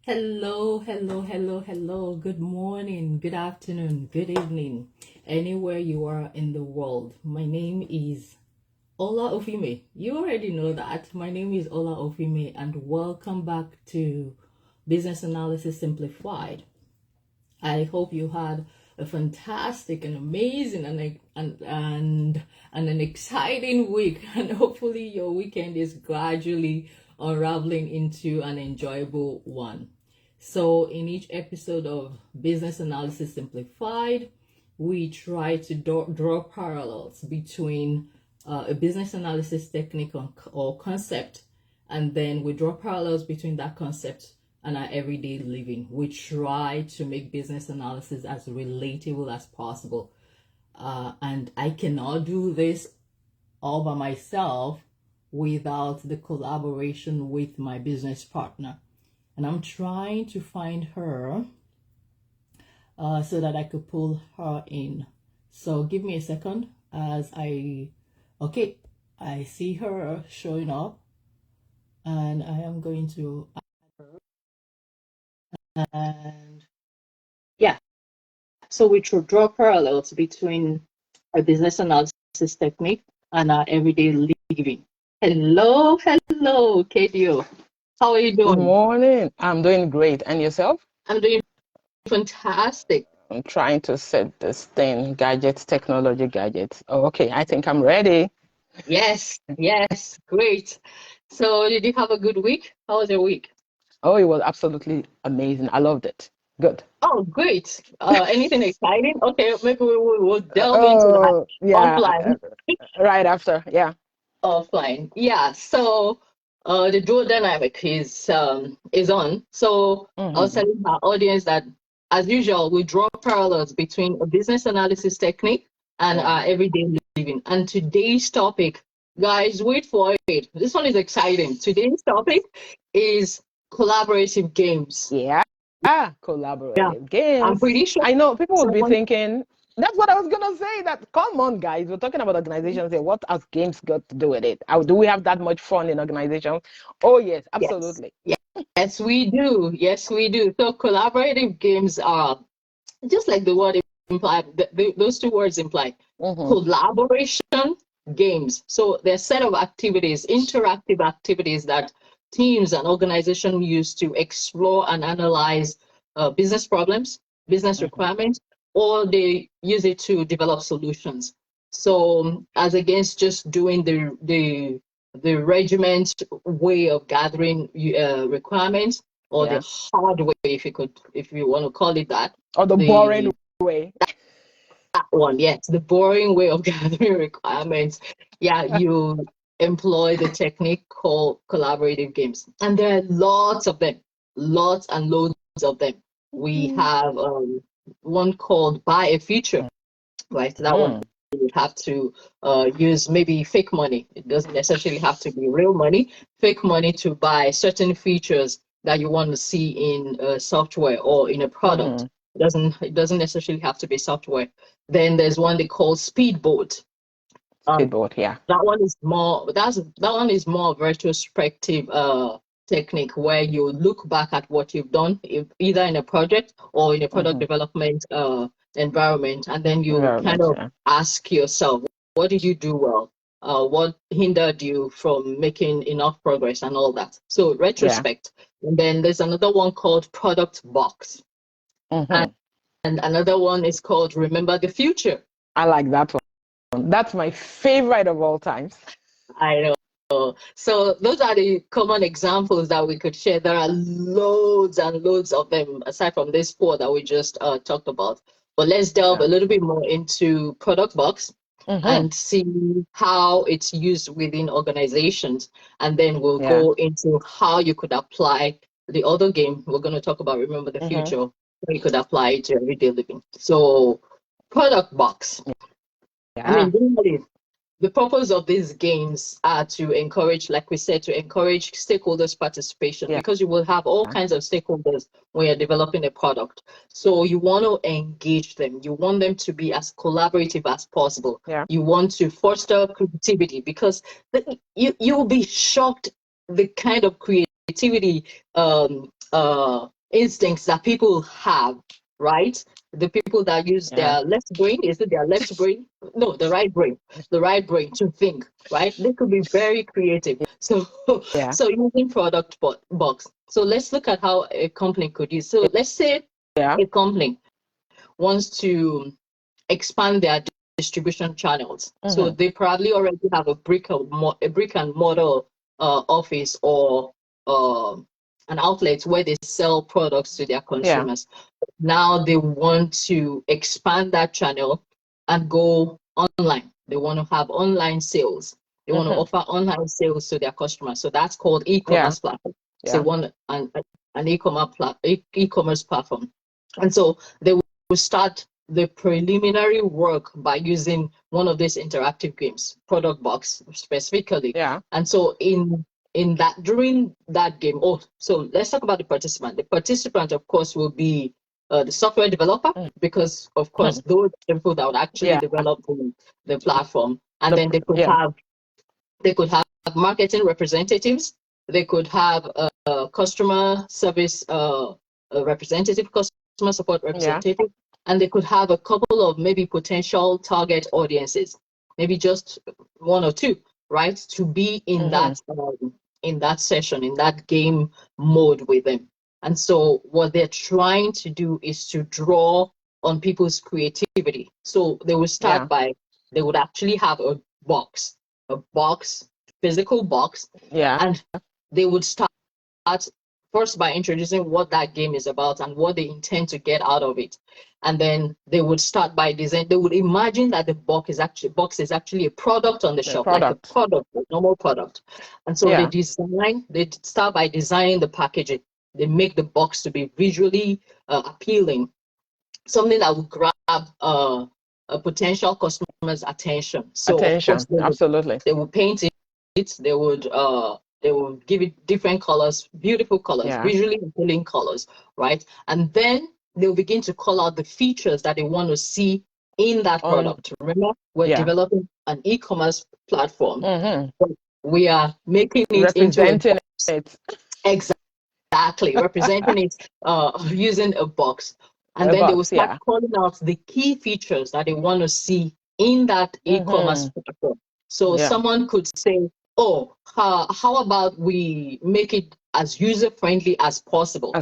Hello, hello, hello, hello. Good morning, good afternoon, good evening, anywhere you are in the world. My name is Ola Ofime. You already know that. My name is Ola Ofime, and welcome back to Business Analysis Simplified. I hope you had a fantastic and amazing and an exciting week, and hopefully your weekend is gradually unraveling into an enjoyable one. So, in each episode of Business Analysis Simplified, we try to draw parallels between a business analysis technique or concept, and then we draw parallels between that concept and our everyday living. We try to make business analysis as relatable as possible. And I cannot do this all by myself without the collaboration with my business partner. And I'm trying to find her so that I could pull her in. So give me a second okay, I see her showing up, and I am going to and yeah, so we should draw parallels between our business analysis technique and our everyday living. Hello, hello, KDO. How are you Good doing? morning. I'm doing great. And yourself? I'm doing fantastic. I'm trying to set this thing, gadgets, technology gadgets. Oh, okay, I think I'm ready. Yes, yes, great. So, did you have a good week? How was your week? Oh, it was absolutely amazing. I loved it. Good. Oh, great. Anything exciting? Okay, maybe we'll delve into that Oh, yeah, offline. right after. Yeah. Offline. Yeah. So the dual dynamic is on. So I was Mm-hmm. telling our audience that as usual, we draw parallels between a business analysis technique and Yeah. our everyday living. And today's topic, guys, wait for it. This one is exciting. Today's topic is collaborative games. Yeah. Yeah. Collaborative I'm games. pretty sure I know people would be someone, thinking, that's what I was gonna say. That come on, guys, we're talking about organizations here. What has games got to do with it? Do we have that much fun in organizations? Oh yes, yes. absolutely. Yes, we do. Yes, we do. So collaborative games are just like the word imply, those two words imply Mm-hmm. collaboration games. So they're a set of activities, interactive activities that teams and organizations use to explore and analyze business problems, business Mm-hmm. requirements, or they use it to develop solutions. So as against just doing the regiment way of gathering requirements, or the Yeah. hard way, if you want to call it that, Or the boring the way. that one, yes, the boring way of gathering requirements. Yeah, you employ the technique called collaborative games, and there are lots of them, lots and loads of them. We Mm-hmm. have one called Buy a Future, right? That one you would have to use maybe fake money. It doesn't necessarily have to be real money. Fake money to buy certain features that you want to see in software or in a product. Mm-hmm. It doesn't necessarily have to be software. Then there's one they call Speedboat. Um, Speedboat, yeah. that one is more retrospective technique where you look back at what you've done, either in a project or in a product Mm-hmm. development environment, and then you kind Environment, of yeah. ask yourself, what did you do well? What hindered you from making enough progress and all that? So Yeah. retrospect. And then there's another one called Product Box, and, Mm-hmm. and another one is called Remember the Future. I like that one. That's my favorite of all times. I know. So those are the common examples that we could share. There are loads and loads of them aside from this four that we just talked about. But let's delve a Yeah. little bit more into Product Box Mm-hmm. and see how it's used within organizations. And then we'll Yeah. go into how you could apply the other game. We're going to talk about Remember the Mm-hmm. Future, how you could apply it to everyday living. So, Product Box. I Yeah. mean, generally, the purpose of these games are to encourage, like we said, to encourage stakeholders' participation Yeah. because you will have all kinds of stakeholders when you're developing a product. So you want to engage them. You want them to be as collaborative as possible. Yeah. You want to foster creativity because you'll be shocked the kind of creativity instincts that people have, right? The people that use Yeah. their left brain, is it their left brain? No, the right brain to think, right? They could be very creative. So, Yeah. so using product box. So let's look at how a company could use. So let's say Yeah. a company wants to expand their distribution channels. So they probably already have a brick and mortar office or uh, an outlet where they sell products to their Yeah. consumers. Now they want to expand that channel and go online. They want to have online sales. They want to offer online sales to their customers. So that's called Yeah. e-commerce platform. So Yeah. one an e-commerce platform. And so they will start the preliminary work by using one of these interactive games, Product Box specifically. Yeah. And so in that, during that game, so let's talk about the participant. The participant, of course, will be the software developer, because of course those people that would actually Yeah. develop the platform. And then they could have marketing representatives. They could have a customer service representative, customer support representative, and they could have a couple of maybe potential target audiences, maybe just one or two, right, to be in that session, in that game mode with them. And so what they're trying to do is to draw on people's creativity. So they will start by, they would actually have a physical box, and they would start first by introducing what that game is about and what they intend to get out of it. And then they would start by design. They would imagine that the box is actually a product on the shelf, like a normal product. And so they start by designing the packaging. They make the box to be visually appealing, something that would grab a potential customer's attention. So of course Absolutely. they would paint it. They will give it different colors, beautiful colors, visually appealing colors, right? And then they'll begin to call out the features that they want to see in that product. Remember, we're developing an e-commerce platform. We are making it representing it. Exactly, representing it using a box. And then they will start calling out the key features that they want to see in that e-commerce platform. So someone could say, how about we make it as user-friendly as possible?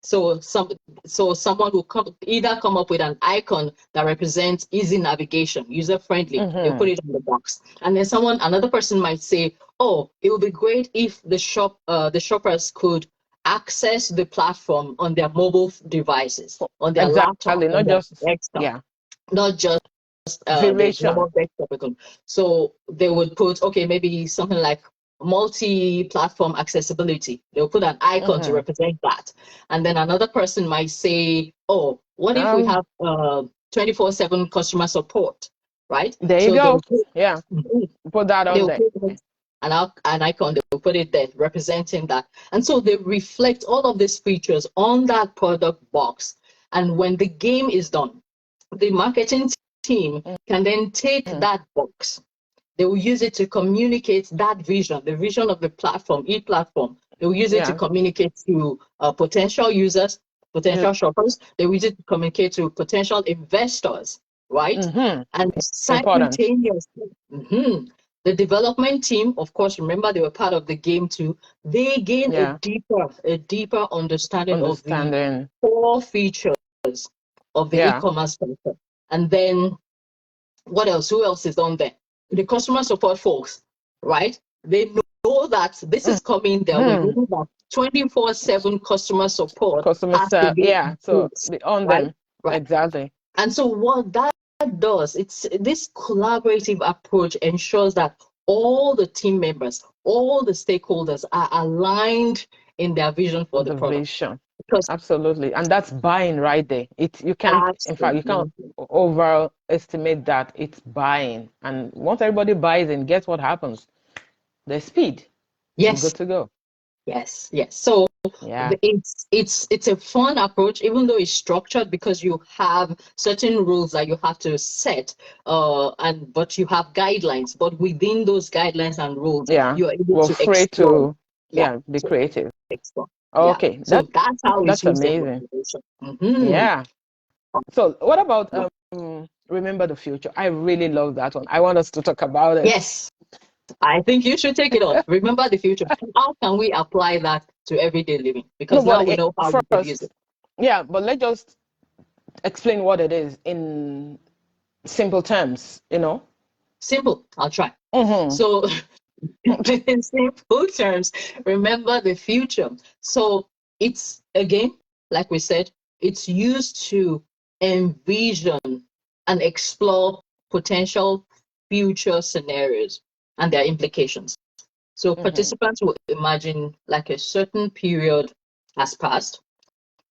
So someone will come up with an icon that represents easy navigation, user-friendly. They'll put it on the box. And then another person might say, it would be great if the shoppers could access the platform on their mobile devices, on their laptop, not just not just the normal desktop. So they would put, maybe something like multi-platform accessibility. They'll put an icon to represent that. And then another person might say, what if we have 24/7 customer support, right? There you go. Put that on there. An icon, they will put it there representing that. And so they reflect all of these features on that product box. And when the game is done, the marketing team can then take that box. They will use it to communicate that vision, the vision of the platform, e-platform. They will use it to communicate to potential users, potential shoppers. They will use it to communicate to potential investors, right? And simultaneously, the development team, of course, remember they were part of the game too. They gain a deeper understanding of the core features of the e-commerce platform. And then what else? Who else is on there? The customer support folks, right? They know that this is coming there. We know that 24/7 customer support has to be on them. Right. Exactly. And so what that does, it's this collaborative approach ensures that all the team members, all the stakeholders are aligned in their vision for the product. Absolutely. And that's buying right there. You can't overestimate that. It's buying. And once everybody buys in, guess what happens? The speed. Yes. You're good to go. Yes. So it's a fun approach, even though it's structured, because you have certain rules that you have to set, but you have guidelines. But within those guidelines and rules, you're able to explore. Be creative. Yeah. Okay, So that's how it's that's used in amazing. organization. Hmm. Yeah. So what about remember the future? I really love that one. I want us to talk about it. Yes, I think you should take it on. Remember the future. How can we apply that to everyday living? No, Because now but we know how we could use it. first, yeah, but let's just explain what it is in simple terms, you know? Simple. I'll try. Mm-hmm. So, in simple terms, remember the future. So, it's again, like we said, it's used to envision and explore potential future scenarios and their implications. So, Mm-hmm. participants will imagine like a certain period has passed,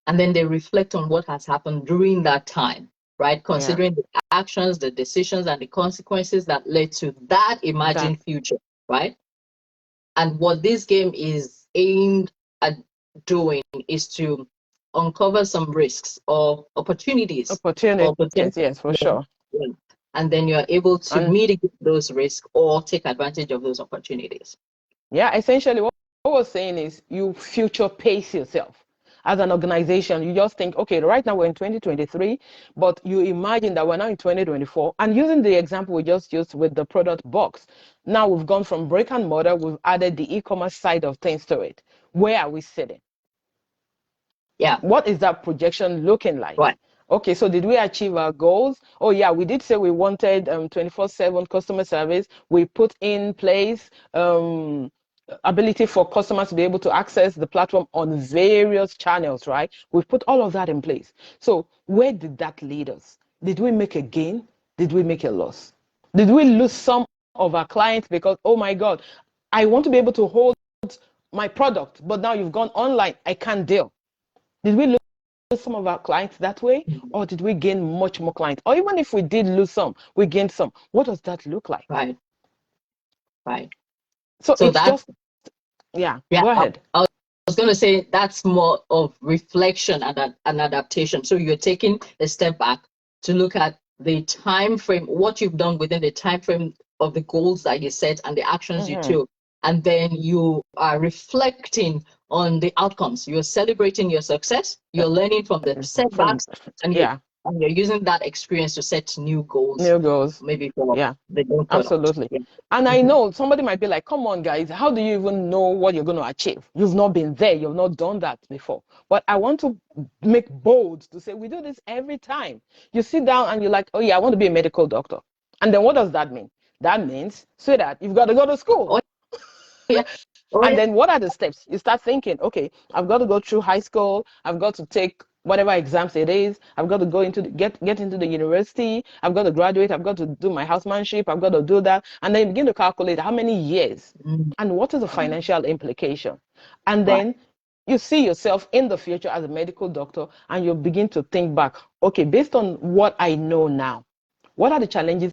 and then they reflect on what has happened during that time, right? Yeah, Considering the actions, the decisions, and the consequences that led to that that imagined future, right? And what this game is aimed at doing is to uncover some risks or opportunities or opportunities, potential. yes, for Yeah, sure. yeah. And then you're able to And mitigate those risks or take advantage of those opportunities. yeah, essentially what we're saying is you future pace yourself. As an organization, you just think, okay, right now we're in 2023, but you imagine that we're now in 2024. And using the example we just used with the product box, now we've gone from brick and mortar, we've added the e-commerce side of things to it. Where are we sitting? Yeah, What is that projection looking like? right. Okay, so did we achieve our goals? Oh yeah, we did say we wanted 24/7 customer service. We put in place ability for customers to be able to access the platform on various channels, right? We've put all of that in place. So where did that lead us? Did we make a gain? Did we make a loss? Did we lose some of our clients because, oh my God, I want to be able to hold my product, but now you've gone online, I can't deal. Did we lose some of our clients that way, or did we gain much more clients? Or even if we did lose some, we gained some. What does that look like? Right, right. So So it's that, just, yeah, yeah, go ahead. I was going to say that's more of reflection and adaptation. So you're taking a step back to look at the time frame, what you've done within the time frame of the goals that you set and the actions you Mm-hmm. took, and then you are reflecting on the outcomes. You're celebrating your success. You're learning from the From, setbacks, and yeah, you're using that experience to set new goals, new goals. maybe for Yeah, the new product. absolutely. Yeah. And I Mhm. know somebody might be like, come on, guys, how do you even know what you're going to achieve? You've not been there, you've not done that before. But I want to make bold to say, we do this every time. You sit down and you're like, oh, yeah, I want to be a medical doctor. And then what does that mean? That means, so that you've got to go to school. Oh yeah. Oh And yeah. then what are the steps? You start thinking, okay, I've got to go through high school. I've got to take whatever exams it is. I've got to go into get into the university. I've got to graduate. I've got to do my housemanship. I've got to do that. And then you begin to calculate how many years Mm. and what is the financial implication. And Right. then you see yourself in the future as a medical doctor and you begin to think back, okay, based on what I know now, what are the challenges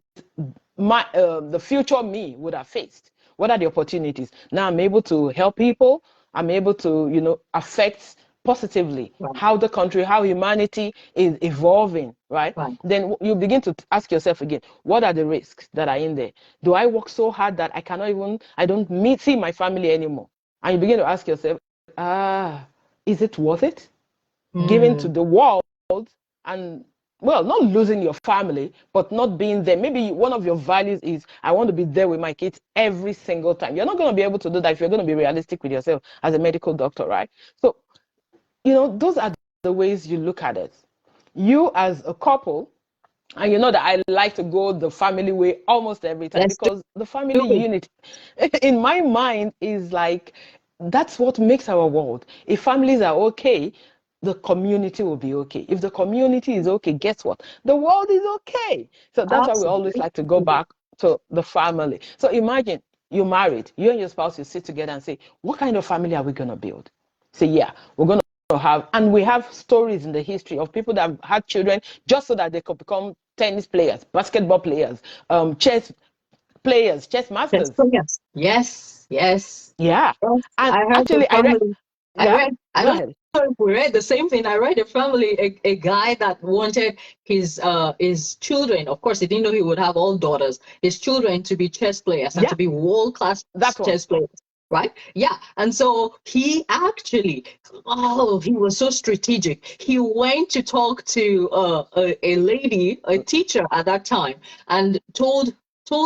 the future me would have faced? What are the opportunities? Now I'm able to help people. I'm able to, affect positively Right. how the country, how humanity is evolving, right? Right. Then you begin to ask yourself again, what are the risks that are in there? Do I work so hard that I don't see my family anymore? And you begin to ask yourself, is it worth it? Giving to Mm. the world and well, not losing your family, but not being there. Maybe one of your values is I want to be there with my kids every single time. You're not going to be able to do that if you're going to be realistic with yourself as a medical doctor, right? So, those are the ways you look at it. You as a couple, and you know that I like to go the family way almost every time Let's do because the family it. unit in my mind is like that's what makes our world. If families are okay, the community will be okay. If the community is okay, guess what? The world is okay. So that's why we always Absolutely. like to go back to the family. So imagine you're married, you and your spouse, you sit together and say, what kind of family are we going to build? Say, yeah, we're going to have, and we have stories in the history of people that have had children just so that they could become tennis players, basketball players, chess players, chess Let's masters. go. Yes. Yes. Yes. Yeah. Yes. And I heard the actually, family. yeah, I go don't ahead. know if we read the same thing. I read a family, a guy that wanted his children, of course, he didn't know he would have all daughters, his children to be chess players and Yeah, to be world class that one. chess players. right? Yeah. And so he actually, oh, he was so strategic. He went to talk to a lady, a teacher at that time, and told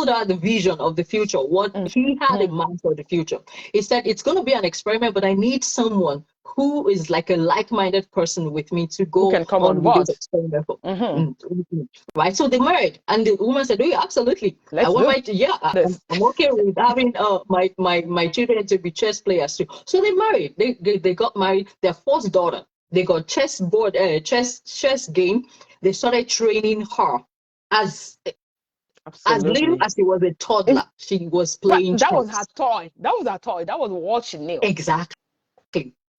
her the vision of the future, what he had in mind for the future. He said, it's going to be an experiment, but I need someone who is like a like-minded person with me to Who go can come on on with this board? experiment. Right. So they married, and the woman said, oh, yeah, absolutely. Let's do I'm okay with having my children to be chess players too. So they married. They got married. Their first daughter, they got chess game. They started training her as little Absolutely. as she was a toddler. She was playing That was her chess. toy. That was her toy. That was what she knew. Exactly.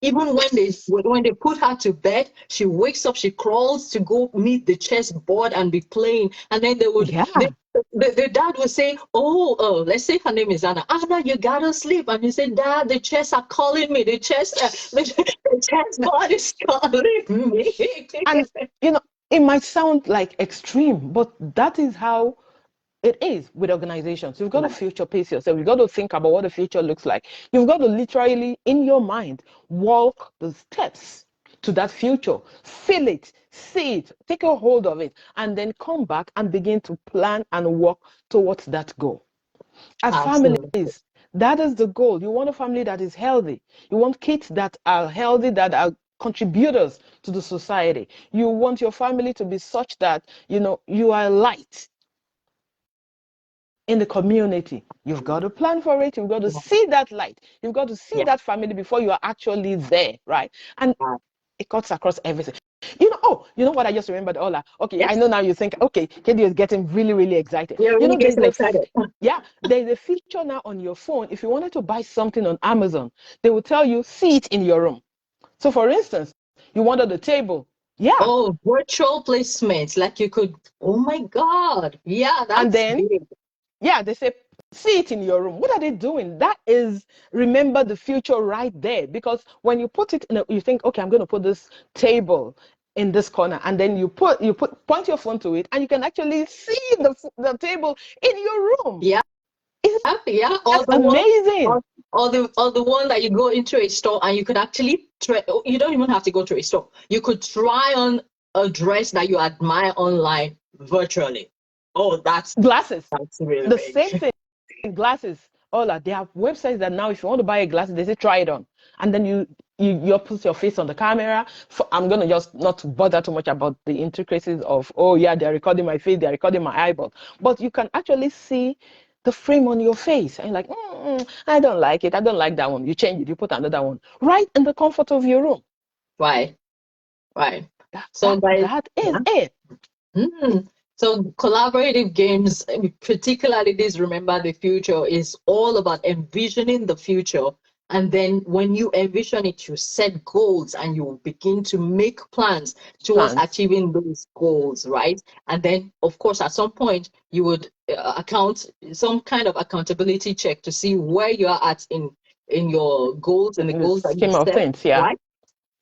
Even when they put her to bed, she wakes up, she crawls to go meet the chess board and be playing. And then the dad would say, let's say her name is Anna. Anna, you gotta sleep. And you say, Dad, the chess are calling me. The chess board is calling me. And it might sound like extreme, but that is how it is with organizations. You've got to future pace yourself. You've got to think about what the future looks like. You've got to literally, in your mind, walk the steps to that future. Feel it, see it, take a hold of it, and then come back and begin to plan and work towards that goal. As families, that is the goal. You want a family that is healthy. You want kids that are healthy, that are contributors to the society. You want your family to be such that, you are light in the community. You've got to plan for it. You've got to see that light. You've got to see that family before you are actually there, right? And it cuts across everything. You know what I just remembered, Ola? Okay, yes. I know now you think, okay, Kedi is getting really, really excited. Yeah, really getting excited. There's a feature now on your phone. If you wanted to buy something on Amazon, they will tell you, see it in your room. So for instance, you wanted a table. Yeah. Oh, virtual placements. Like you could, oh my God. Yeah, that's and then big. Yeah, they say, see it in your room. What are they doing? That is, remember the future right there. Because when you put it you think, okay, I'm going to put this table in this corner, and then you point your phone to it, and you can actually see the table in your room. Yeah. Yeah. That's amazing. Or the one that you go into a store and you could actually try. You don't even have to go to a store. You could try on a dress that you admire online virtually. Oh, that's glasses. That's really the big. Same thing. Glasses. They have websites that now, if you want to buy a glasses, they say try it on, and then you put your face on the camera. I'm gonna just not bother too much about the intricacies of, they're recording my face, they're recording my eyeball, but you can actually see the frame on your face, and you're like, I don't like it. I don't like that one. You change it. You put another one right in the comfort of your room. Right. So that is it. So collaborative games, particularly this Remember the Future, is all about envisioning the future. And then when you envision it, you set goals and you begin to make plans towards achieving those goals, right? And then, of course, at some point, you would account some kind of accountability check to see where you are at in your goals and the goals that you set, right?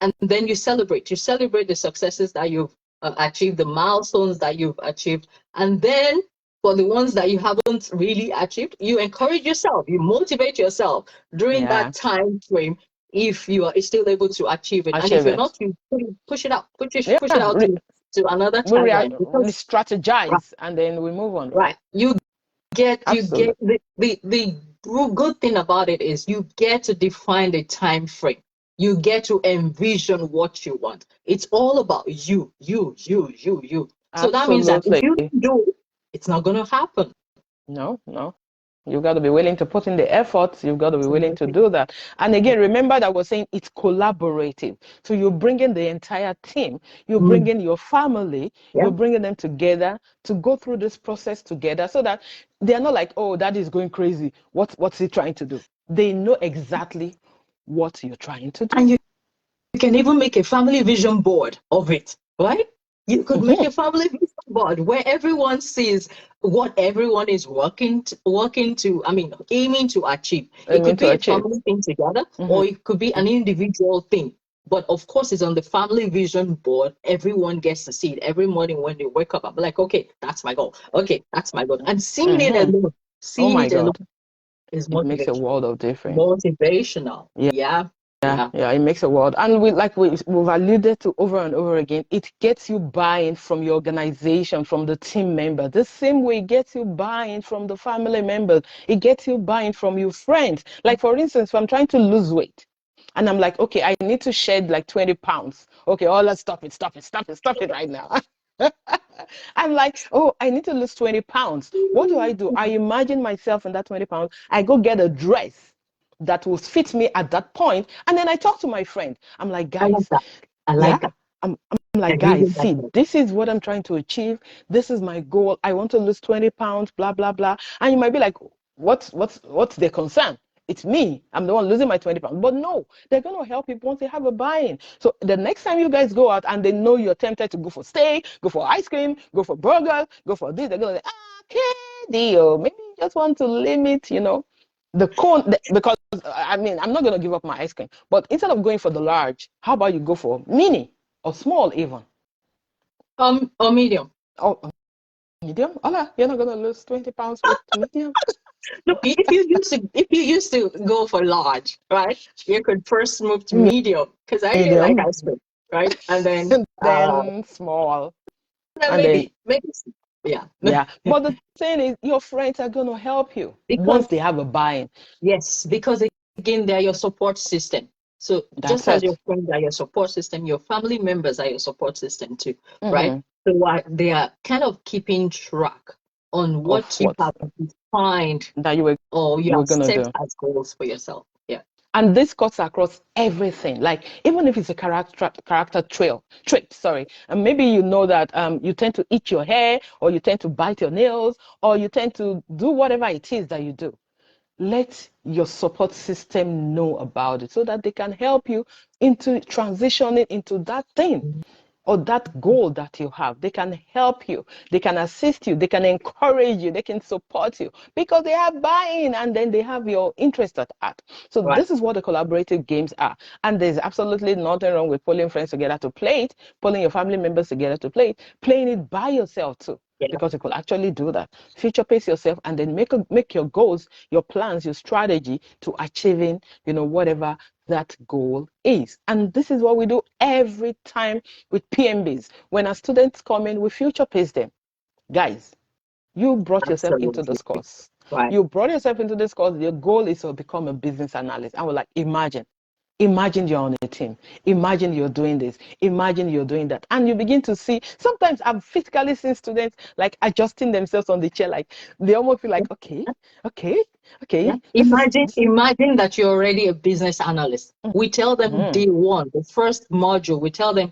And then you celebrate the successes that you've achieved, the milestones that you've achieved. And then for the ones that you haven't really achieved, you encourage yourself, you motivate yourself during that time frame if you are still able to achieve it. And if you're not, you push it out, push it out to another timeline. We strategize and then we move on. Right. You get the good thing about it is you get to define the time frame. You get to envision what you want. It's all about you. So that means that if you do it, it's not going to happen. No. You've got to be willing to put in the effort. You've got to be willing to do that. And again, remember that we're saying it's collaborative. So you're bringing the entire team. You're bringing your family. You're bringing them together to go through this process together so that they're not like, oh, Daddy is going crazy. What's he trying to do? They know exactly what you're trying to do. And you can even make a family vision board of it, right? You could make a family vision board where everyone sees what everyone is working to, aiming to achieve. It could be a family thing together, or it could be an individual thing. But of course, it's on the family vision board. Everyone gets to see it every morning when they wake up. I'm like, okay, that's my goal. Okay, that's my goal. And seeing it alone, It's It makes a motivational. world of difference. Motivational. Yeah. Yeah. Yeah, Yeah. yeah, it makes a world. And we've alluded to over and over again, it gets you buy-in from your organization, from the team member. The same way it gets you buy-in from the family members. It gets you buy-in from your friends. Like, for instance, if I'm trying to lose weight and I'm like, okay, I need to shed like 20 pounds. Okay, oh, let's stop it right now. I'm like, oh, I need to lose 20 pounds. What do? I imagine myself in that 20 pounds. I go get a dress that will fit me at that point. And then I talk to my friend. I'm like, I like guys, that. I yeah. like that. I'm I like, really guys, like see, that. this is what I'm trying to achieve. This is my goal. I want to lose 20 pounds, blah, blah, blah. And you might be like, what's their concern? It's me. I'm the one losing my 20 pounds. But no, they're going to help you once they have a buy-in. So the next time you guys go out and they know you're tempted to go for steak, go for ice cream, go for burgers, go for this, they're going to say, okay, deal. Maybe you just want to limit, the cone, because I mean, I'm not going to give up my ice cream. But instead of going for the large, how about you go for mini or small even? Or medium. Oh, medium? Ola, you're not going to lose 20 pounds with medium? Look, if you used to go for large, right? You could first move to medium because I really like Medium, ice cream, right? And then and then small, and then, maybe yeah. yeah. But the thing is, your friends are going to help you Because once they have a buy-in. yes, because again, they're your support system. So That's just as your it. friends are your support system, your family members are your support system too, right? Mm-hmm. So they are kind of keeping track on Of what you what have defined that you or you were have going to set do. as goals for yourself. Yeah. And this cuts across everything. Like, even if it's a character trait, sorry. And maybe you know that you tend to eat your hair, or you tend to bite your nails, or you tend to do whatever it is that you do. Let your support system know about it so that they can help you into transitioning into that thing or that goal that you have. They can help you, they can assist you, they can encourage you, they can support you because they have buy-in and then they have your interest at heart. So Right. this is what the collaborative games are. And there's absolutely nothing wrong with pulling friends together to play it, pulling your family members together to play it, playing it by yourself too. Yeah. Because you could actually do that. Future pace yourself and then make your goals, your plans, your strategy to achieving, whatever that goal is. And this is what we do every time with PMBs. When our students come in, we future pace them. Guys, you brought yourself into Absolutely. this course. Right. You brought yourself into this course. Your goal is to become a business analyst. I was like, imagine you're on a team. Imagine you're doing this. Imagine you're doing that. And you begin to see, sometimes I've physically seen students like adjusting themselves on the chair. Like they almost feel like, okay, Yeah. this is, Imagine that you're already a business analyst. We tell them mm, day one, the first module, we tell them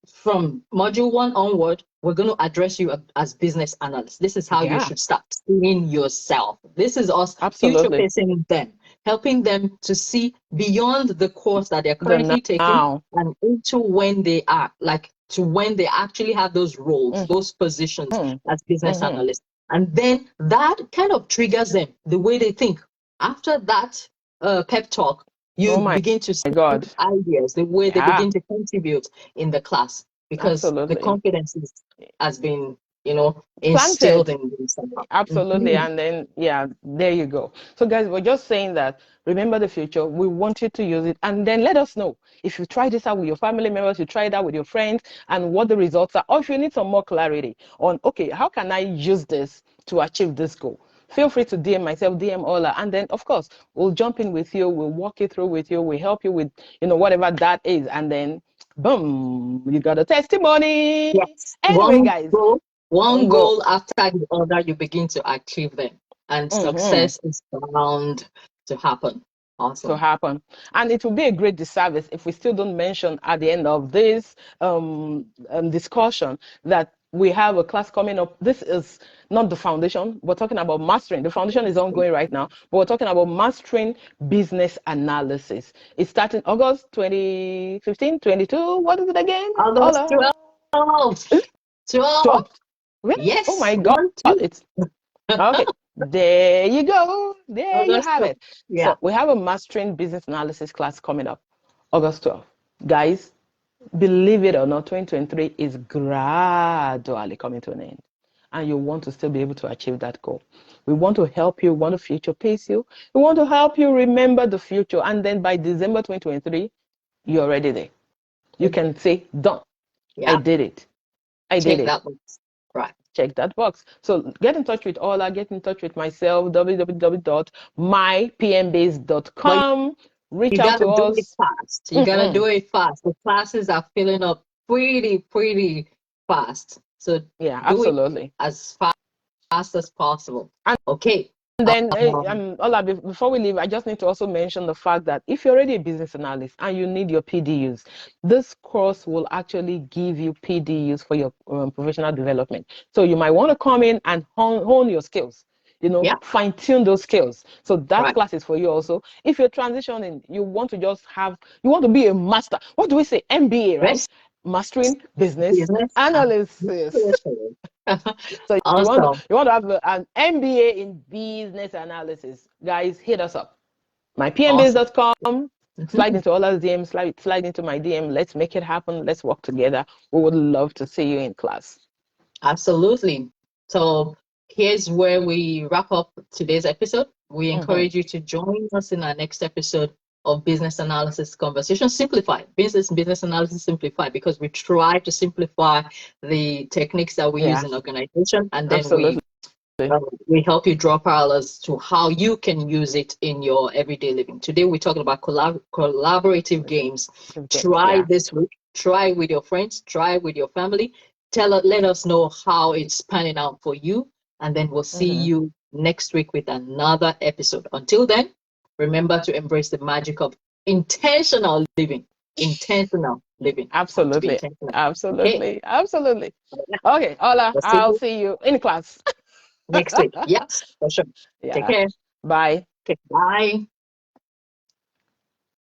from module one onward, we're going to address you as business analysts. This is how you yeah, should start seeing yourself. This is us future absolutely. facing them, helping them to see beyond the course that they're The currently taking now. and into when they are like to when they actually have those roles, Mm-hmm, those positions as business mm-hmm. analysts. And then that kind of triggers them the way they think. After that pep talk, Oh you my begin to see God. ideas, the way they Yeah, begin to contribute in the class because the absolutely. confidence has been, instilled Planted. in them somehow. Absolutely. And then, yeah, there you go. So, guys, we're just saying that remember the future. We want you to use it. And then let us know if you try this out with your family members, you try it out with your friends, and what the results are. Or if you need some more clarity on, okay, how can I use this to achieve this goal? Feel free to DM myself, DM Ola. And then, of course, we'll jump in with you. We'll walk you through with you. We'll help you with, whatever that is. And then, boom, you got a testimony. Yes, Anyway, guys, one on go. goal after the other, you begin to achieve them, and Mm-hmm. success is bound to happen. To Awesome. happen. And it will be a great disservice if we still don't mention at the end of this discussion that we have a class coming up. This is not the foundation. We're talking about mastering. The foundation is ongoing right now, but we're talking about mastering business analysis. It's starting August 2015, 22. What is it again? August Ola. 12. 12. 12? Really? Oh Yes, my God. 1, 2. It's okay. There you go. There you August have 12. it. Yeah. So we have a mastering business analysis class coming up August 12th. Guys, believe it or not, 2023 is gradually coming to an end. and you want to still be able to achieve that goal. We want to help you, we want to future pace you, we want to help you remember the future, and then by December 2023, you're already there. You can say, done. Yeah. I did it. I did it. That box. Right. Check that box. So get in touch with Ola, get in touch with myself, www.mypmbase.com. Reach out to us. Do it fast. You gotta do it fast. The classes are filling up pretty fast. So yeah, absolutely. As fast as possible. And okay. And then, Ola, before we leave, I just need to also mention the fact that if you're already a business analyst and you need your PDUs, this course will actually give you PDUs for your professional development. So you might want to come in and hone your skills, fine tune those skills. So that class is for you also. If you're transitioning, you want to be a master. What do we say? MBA, right? Yes. Mastering business analysis. So awesome. you want to have an MBA in business analysis, guys, hit us up. mypmbase.com. Slide into Ola's DM, slide into my DM. Let's make it happen. Let's work together. We would love to see you in class. Absolutely. So here's where we wrap up today's episode. We encourage you to join us in our next episode of Business Analysis Conversation Simplified. Business Analysis Simplified, because we try to simplify the techniques that we use in organization, and then we help you draw parallels to how you can use it in your everyday living. Today we're talking about collaborative games. Try this week. Try with your friends. Try with your family. Let us know how it's panning out for you, and then we'll see you next week with another episode. Until then, remember to embrace the magic of intentional living. Intentional living. Absolutely. Absolutely. Absolutely. Okay, Ola, I'll see you in class. Next week. Yes, for sure. Yeah. Take care. Bye. Okay, bye.